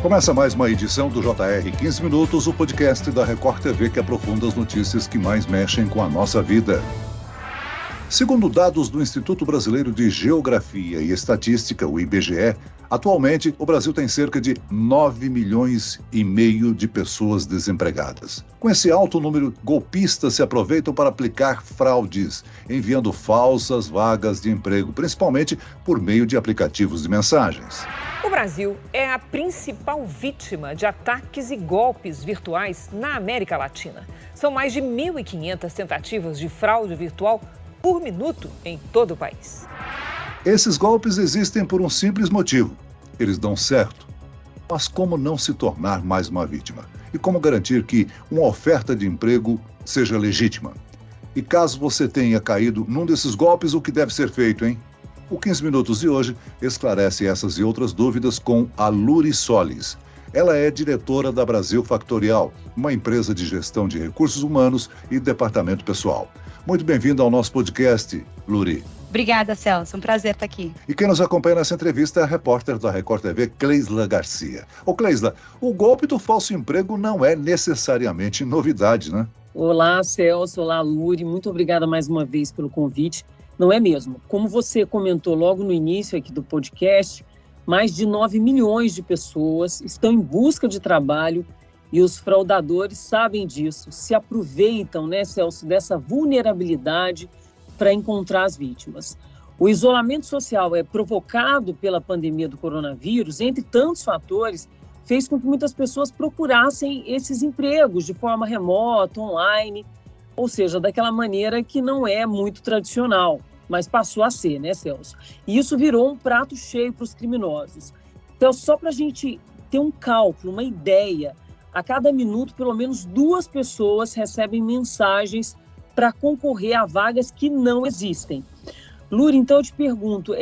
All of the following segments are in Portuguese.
Começa mais uma edição do JR 15 Minutos, o podcast da Record TV que aprofunda as notícias que mais mexem com a nossa vida. Segundo dados do Instituto Brasileiro de Geografia e Estatística, o IBGE, atualmente o Brasil tem cerca de 9,5 milhões de pessoas desempregadas. Com esse alto número, golpistas se aproveitam para aplicar fraudes, enviando falsas vagas de emprego, principalmente por meio de aplicativos de mensagens. O Brasil é a principal vítima de ataques e golpes virtuais na América Latina. São mais de 1.500 tentativas de fraude virtual por minuto em todo o país. Esses golpes existem por um simples motivo. Eles dão certo. Mas como não se tornar mais uma vítima? E como garantir que uma oferta de emprego seja legítima? E caso você tenha caído num desses golpes, o que deve ser feito, hein? O 15 Minutos de hoje esclarece essas e outras dúvidas com a Luri Solis. Ela é diretora da Brasil Factorial, uma empresa de gestão de recursos humanos e departamento pessoal. Muito bem-vinda ao nosso podcast, Luri. Obrigada, Celso. Um prazer estar aqui. E quem nos acompanha nessa entrevista é a repórter da Record TV, Cleisla Garcia. Ô Cleisla, o golpe do falso emprego não é necessariamente novidade, né? Olá, Celso. Olá, Luri. Muito obrigada mais uma vez pelo convite. Não é mesmo? Como você comentou logo no início aqui do podcast, mais de 9 milhões de pessoas estão em busca de trabalho e os fraudadores sabem disso, se aproveitam, né, Celso, dessa vulnerabilidade para encontrar as vítimas. O isolamento social provocado pela pandemia do coronavírus, entre tantos fatores, fez com que muitas pessoas procurassem esses empregos de forma remota, online, ou seja, daquela maneira que não é muito tradicional, mas passou a ser, né, Celso? E isso virou um prato cheio para os criminosos. Então, só para a gente ter um cálculo, uma ideia, a cada minuto, pelo menos 2 pessoas recebem mensagens para concorrer a vagas que não existem. Luri, então eu te pergunto,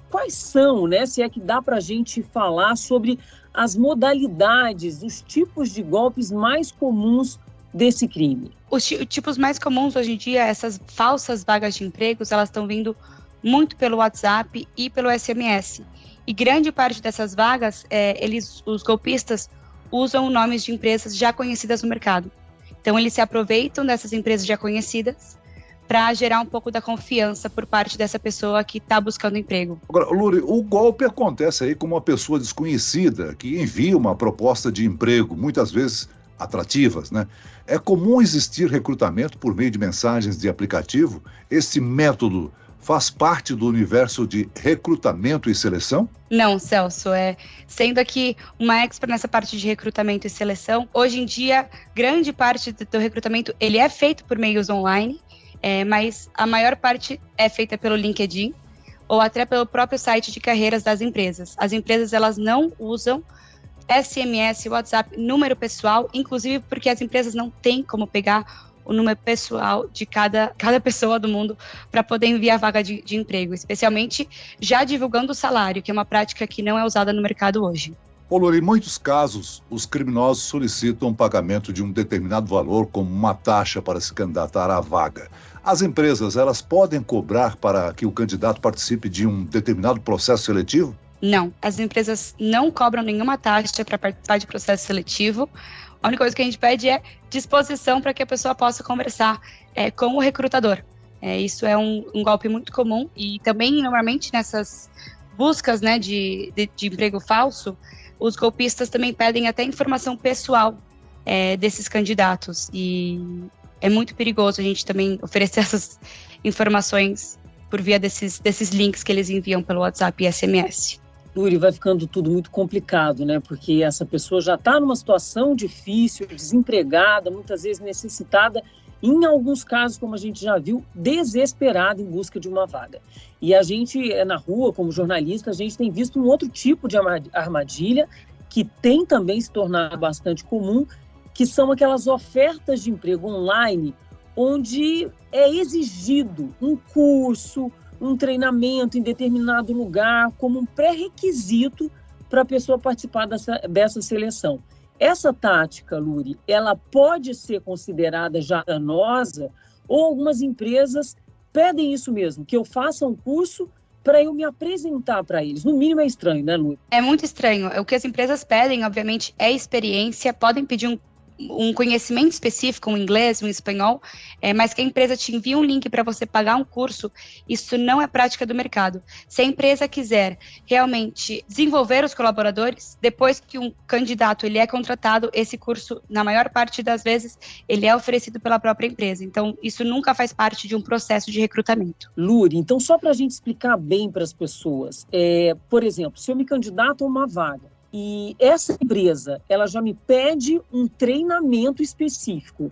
quais são, né, se é que dá para a gente falar sobre as modalidades, os tipos de golpes mais comuns desse crime? Os tipos mais comuns hoje em dia, essas falsas vagas de empregos, elas estão vindo muito pelo WhatsApp e pelo SMS. E grande parte dessas vagas, os golpistas usam nomes de empresas já conhecidas no mercado. Então, eles se aproveitam dessas empresas já conhecidas para gerar um pouco da confiança por parte dessa pessoa que está buscando emprego. Agora, Luri, o golpe acontece aí com uma pessoa desconhecida que envia uma proposta de emprego, muitas vezes atrativas, né? É comum existir recrutamento por meio de mensagens de aplicativo? Esse método faz parte do universo de recrutamento e seleção? Não, Celso, sendo aqui uma expert nessa parte de recrutamento e seleção, hoje em dia, grande parte do recrutamento, ele é feito por meios online, mas a maior parte é feita pelo LinkedIn ou até pelo próprio site de carreiras das empresas. As empresas, elas não usam SMS, WhatsApp, número pessoal, inclusive porque as empresas não têm como pegar o número pessoal de cada pessoa do mundo para poder enviar vaga de emprego, especialmente já divulgando o salário, que é uma prática que não é usada no mercado hoje. Luri, em muitos casos, os criminosos solicitam o pagamento de um determinado valor como uma taxa para se candidatar à vaga. As empresas, elas podem cobrar para que o candidato participe de um determinado processo seletivo? Não, as empresas não cobram nenhuma taxa para participar de processo seletivo. A única coisa que a gente pede é disposição para que a pessoa possa conversar com o recrutador. Isso é um golpe muito comum e também, normalmente, nessas buscas, né, de emprego falso, os golpistas também pedem até informação pessoal desses candidatos. E é muito perigoso a gente também oferecer essas informações por via desses links que eles enviam pelo WhatsApp e SMS. Luri, vai ficando tudo muito complicado, né? Porque essa pessoa já está numa situação difícil, desempregada, muitas vezes necessitada, em alguns casos, como a gente já viu, desesperada em busca de uma vaga. E a gente, na rua, como jornalista, a gente tem visto um outro tipo de armadilha que tem também se tornado bastante comum, que são aquelas ofertas de emprego online, onde é exigido um curso, um treinamento em determinado lugar como um pré-requisito para a pessoa participar dessa seleção. Essa tática, Luri, ela pode ser considerada já danosa ou algumas empresas pedem isso mesmo, que eu faça um curso para eu me apresentar para eles? No mínimo é estranho, né, Lu? É muito estranho. O que as empresas pedem, obviamente, é experiência, podem pedir um conhecimento específico, um inglês, um espanhol, mas que a empresa te envie um link para você pagar um curso, isso não é prática do mercado. Se a empresa quiser realmente desenvolver os colaboradores, depois que um candidato ele é contratado, esse curso, na maior parte das vezes, ele é oferecido pela própria empresa. Então, isso nunca faz parte de um processo de recrutamento. Luri, então só para a gente explicar bem para as pessoas, por exemplo, se eu me candidato a uma vaga, e essa empresa, ela já me pede um treinamento específico.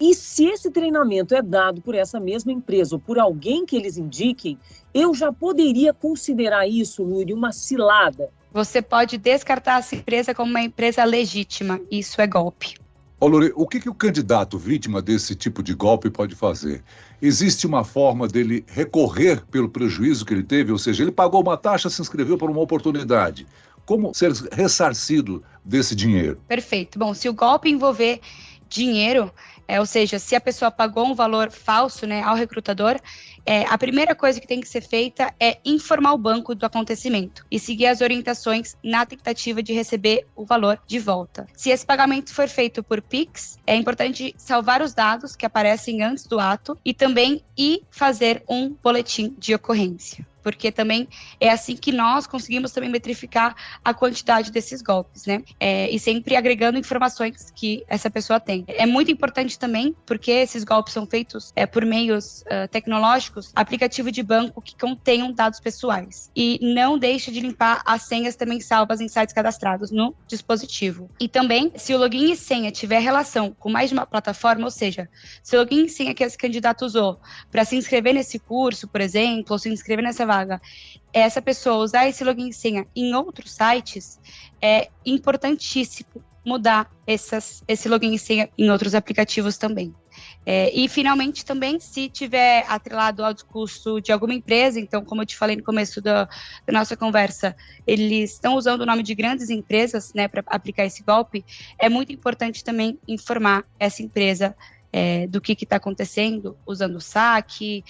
E se esse treinamento é dado por essa mesma empresa ou por alguém que eles indiquem, eu já poderia considerar isso, Luri, uma cilada. Você pode descartar essa empresa como uma empresa legítima. Isso é golpe. Ô, Luri, o que o candidato vítima desse tipo de golpe pode fazer? Existe uma forma dele recorrer pelo prejuízo que ele teve? Ou seja, ele pagou uma taxa, se inscreveu para uma oportunidade. Como ser ressarcido desse dinheiro? Perfeito. Bom, se o golpe envolver dinheiro, ou seja, se a pessoa pagou um valor falso, né, ao recrutador, a primeira coisa que tem que ser feita é informar o banco do acontecimento e seguir as orientações na tentativa de receber o valor de volta. Se esse pagamento for feito por Pix, é importante salvar os dados que aparecem antes do ato e também fazer um boletim de ocorrência, porque também é assim que nós conseguimos também metrificar a quantidade desses golpes, né? E sempre agregando informações que essa pessoa tem. É muito importante também, porque esses golpes são feitos por meios tecnológicos, aplicativo de banco que contenham dados pessoais. E não deixe de limpar as senhas também salvas em sites cadastrados no dispositivo. E também, se o login e senha tiver relação com mais de uma plataforma, ou seja, se o login e senha que esse candidato usou para se inscrever nesse curso, por exemplo, ou se inscrever nessa vaga, essa pessoa usar esse login e senha em outros sites, é importantíssimo mudar esse login e senha em outros aplicativos também. E, finalmente, também, se tiver atrelado ao discurso de alguma empresa, então, como eu te falei no começo da nossa conversa, eles estão usando o nome de grandes empresas, né, para aplicar esse golpe, é muito importante também informar essa empresa do que está acontecendo, usando o saque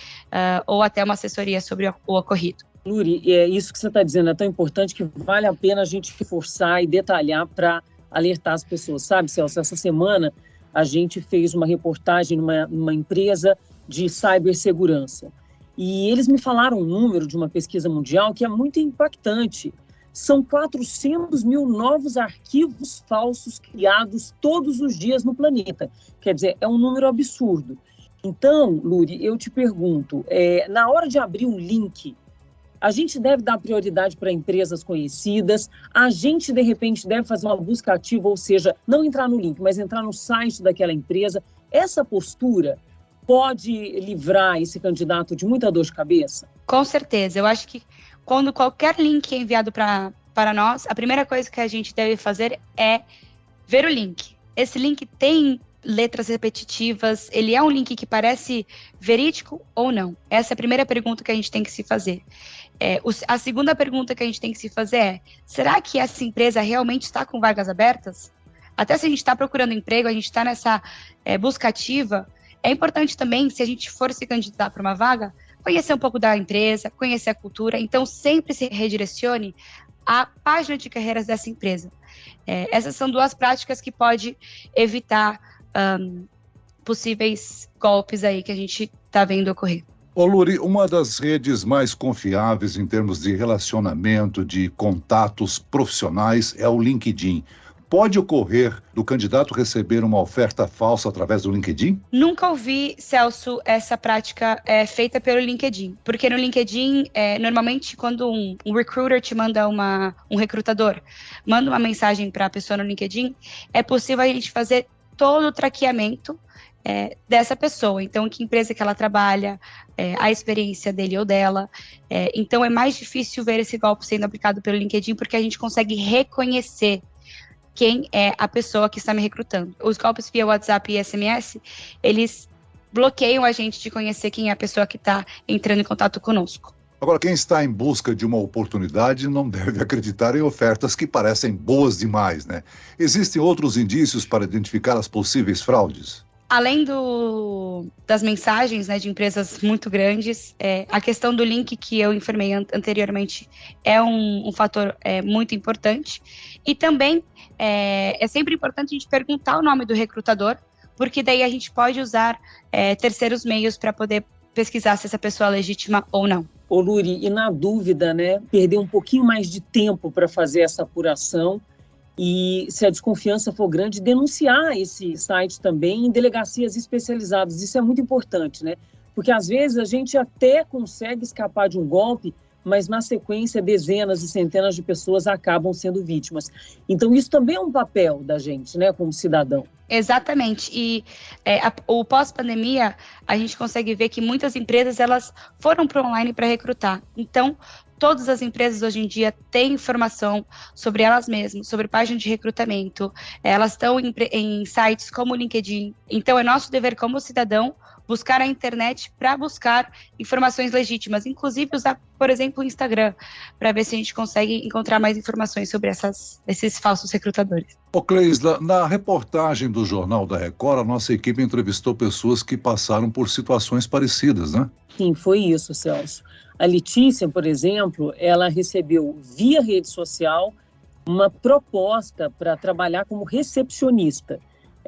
ou até uma assessoria sobre o ocorrido. Luri, isso que você está dizendo é tão importante que vale a pena a gente reforçar e detalhar para alertar as pessoas, sabe, Celso? Essa semana a gente fez uma reportagem numa empresa de cibersegurança e eles me falaram um número de uma pesquisa mundial que é muito impactante. São 400 mil novos arquivos falsos criados todos os dias no planeta. Quer dizer, é um número absurdo. Então, Luri, eu te pergunto, na hora de abrir um link, a gente deve dar prioridade para empresas conhecidas, a gente, de repente, deve fazer uma busca ativa, ou seja, não entrar no link, mas entrar no site daquela empresa. Essa postura pode livrar esse candidato de muita dor de cabeça? Com certeza. Eu acho que quando qualquer link é enviado para nós, a primeira coisa que a gente deve fazer é ver o link. Esse link tem letras repetitivas, ele é um link que parece verídico ou não? Essa é a primeira pergunta que a gente tem que se fazer. A segunda pergunta que a gente tem que se fazer é: será que essa empresa realmente está com vagas abertas? Até se a gente está procurando emprego, a gente está nessa busca ativa, é importante também, se a gente for se candidatar para uma vaga, conhecer um pouco da empresa, conhecer a cultura, então sempre se redirecione à página de carreiras dessa empresa. Essas são duas práticas que pode evitar possíveis golpes aí que a gente está vendo ocorrer. Ô, Luri, uma das redes mais confiáveis em termos de relacionamento, de contatos profissionais é o LinkedIn. Pode ocorrer do candidato receber uma oferta falsa através do LinkedIn? Nunca ouvi, Celso, essa prática feita pelo LinkedIn. Porque no LinkedIn, normalmente, quando um recruiter te manda um recrutador, manda uma mensagem para a pessoa no LinkedIn, é possível a gente fazer todo o traqueamento dessa pessoa. Então, que empresa que ela trabalha, a experiência dele ou dela. Então, é mais difícil ver esse golpe sendo aplicado pelo LinkedIn, porque a gente consegue reconhecer quem é a pessoa que está me recrutando. Os golpes via WhatsApp e SMS, eles bloqueiam a gente de conhecer quem é a pessoa que está entrando em contato conosco. Agora, quem está em busca de uma oportunidade não deve acreditar em ofertas que parecem boas demais, né? Existem outros indícios para identificar as possíveis fraudes? Além das mensagens, né, de empresas muito grandes, a questão do link que eu informei anteriormente é um fator muito importante. E também é sempre importante a gente perguntar o nome do recrutador, porque daí a gente pode usar terceiros meios para poder pesquisar se essa pessoa é legítima ou não. Ô Luri, e na dúvida, né, perder um pouquinho mais de tempo para fazer essa apuração e, se a desconfiança for grande, denunciar esse site também em delegacias especializadas. Isso é muito importante, né? Porque às vezes a gente até consegue escapar de um golpe, mas na sequência dezenas e centenas de pessoas acabam sendo vítimas. Então isso também é um papel da gente, né, como cidadão. Exatamente, e o pós-pandemia, a gente consegue ver que muitas empresas elas foram para o online para recrutar. Então, todas as empresas hoje em dia têm informação sobre elas mesmas, sobre página de recrutamento, elas estão em sites como o LinkedIn. Então, é nosso dever como cidadão buscar a internet para buscar informações legítimas, inclusive usar, por exemplo, o Instagram, para ver se a gente consegue encontrar mais informações sobre esses falsos recrutadores. Ô Cleisla, na reportagem do Jornal da Record, a nossa equipe entrevistou pessoas que passaram por situações parecidas, né? Sim, foi isso, Celso. A Letícia, por exemplo, ela recebeu via rede social uma proposta para trabalhar como recepcionista.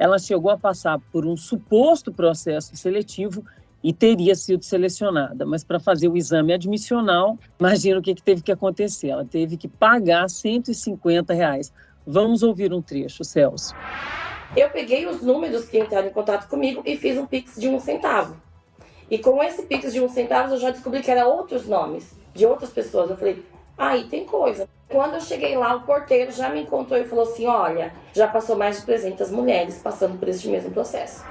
Ela chegou a passar por um suposto processo seletivo e teria sido selecionada. Mas para fazer o exame admissional, imagina o que teve que acontecer. Ela teve que pagar R$150. Vamos ouvir um trecho, Celso. Eu peguei os números que entraram em contato comigo e fiz um Pix de 1 centavo. E com esse Pix de 1 centavo, eu já descobri que eram outros nomes de outras pessoas. Eu falei, aí tem coisa. Quando eu cheguei lá, o porteiro já me encontrou e falou assim, olha, já passou mais de 300 mulheres passando por este mesmo processo.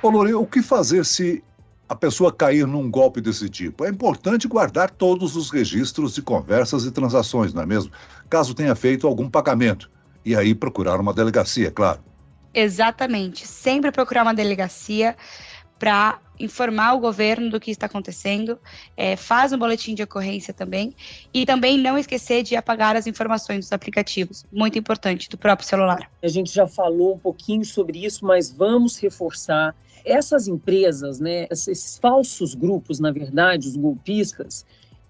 Ô Luri, o que fazer se a pessoa cair num golpe desse tipo? É importante guardar todos os registros de conversas e transações, não é mesmo? Caso tenha feito algum pagamento. E aí procurar uma delegacia, claro. Exatamente. Sempre procurar uma delegacia para informar o governo do que está acontecendo, faz um boletim de ocorrência também, e também não esquecer de apagar as informações dos aplicativos, muito importante, do próprio celular. A gente já falou um pouquinho sobre isso, mas vamos reforçar. Essas empresas, né, esses falsos grupos, na verdade, os golpistas,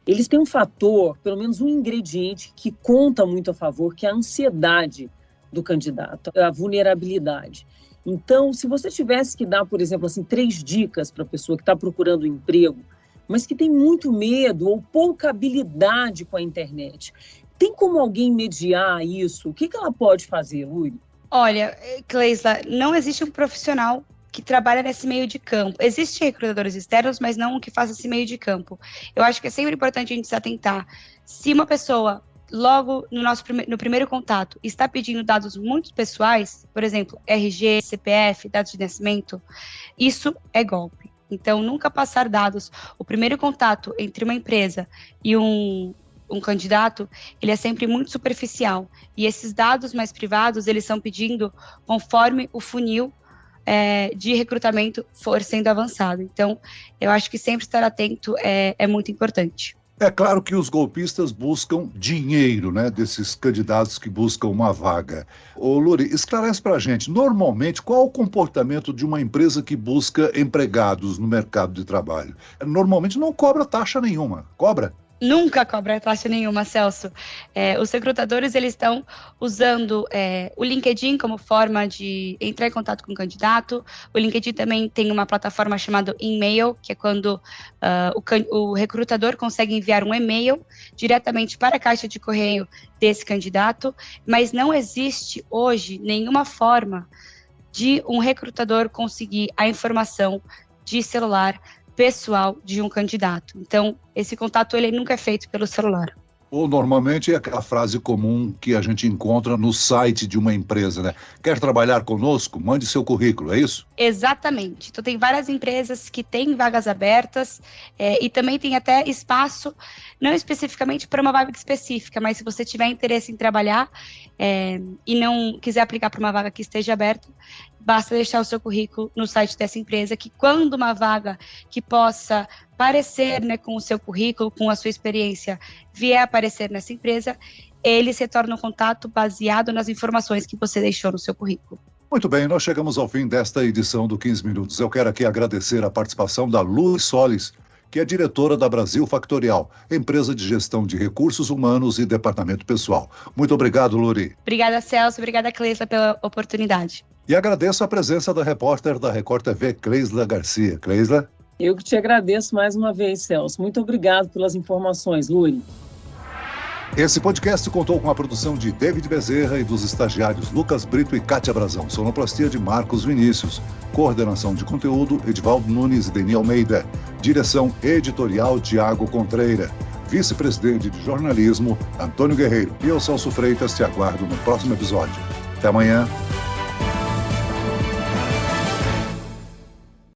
eles têm um fator, pelo menos um ingrediente que conta muito a favor, que é a ansiedade do candidato, a vulnerabilidade. Então, se você tivesse que dar, por exemplo, assim, 3 dicas para a pessoa que está procurando um emprego, mas que tem muito medo ou pouca habilidade com a internet, tem como alguém mediar isso? O que ela pode fazer, Luri? Olha, Cleisla, não existe um profissional que trabalha nesse meio de campo. Existem recrutadores externos, mas não um que faça esse meio de campo. Eu acho que é sempre importante a gente se atentar. Se uma pessoa logo no primeiro contato, está pedindo dados muito pessoais, por exemplo, RG, CPF, dados de nascimento, isso é golpe. Então, nunca passar dados. O primeiro contato entre uma empresa e um candidato, ele é sempre muito superficial. E esses dados mais privados, eles são pedindo conforme o funil de recrutamento for sendo avançado. Então, eu acho que sempre estar atento é muito importante. É claro que os golpistas buscam dinheiro, né, desses candidatos que buscam uma vaga. Ô Luri, esclarece pra gente, normalmente, qual o comportamento de uma empresa que busca empregados no mercado de trabalho? Normalmente não cobra taxa nenhuma, cobra? Nunca cobra taxa nenhuma, Celso. Os recrutadores, eles estão usando o LinkedIn como forma de entrar em contato com o candidato. O LinkedIn também tem uma plataforma chamada e-mail, que é quando o recrutador consegue enviar um e-mail diretamente para a caixa de correio desse candidato, mas não existe hoje nenhuma forma de um recrutador conseguir a informação de celular pessoal de um candidato. Então, esse contato ele nunca é feito pelo celular. Ou normalmente é aquela frase comum que a gente encontra no site de uma empresa, né? Quer trabalhar conosco? Mande seu currículo, é isso? Exatamente. Então, tem várias empresas que têm vagas abertas e também tem até espaço, não especificamente para uma vaga específica, mas se você tiver interesse em trabalhar e não quiser aplicar para uma vaga que esteja aberta, basta deixar o seu currículo no site dessa empresa, que quando uma vaga que possa parecer, né, com o seu currículo, com a sua experiência, vier aparecer nessa empresa, ele se torna um contato baseado nas informações que você deixou no seu currículo. Muito bem, nós chegamos ao fim desta edição do 15 Minutos. Eu quero aqui agradecer a participação da Luri Solis, que é diretora da Brasil Factorial, empresa de gestão de recursos humanos e departamento pessoal. Muito obrigado, Luri. Obrigada, Celso. Obrigada, Cleisla, pela oportunidade. E agradeço a presença da repórter da Record TV, Cleisla Garcia. Cleisla? Eu que te agradeço mais uma vez, Celso. Muito obrigado pelas informações, Luri. Esse podcast contou com a produção de David Bezerra e dos estagiários Lucas Brito e Kátia Brazão. Sonoplastia de Marcos Vinícius. Coordenação de conteúdo, Edivaldo Nunes e Deni Almeida. Direção editorial, Tiago Contreira. Vice-presidente de jornalismo, Antônio Guerreiro. E eu, Celso Freitas, te aguardo no próximo episódio. Até amanhã.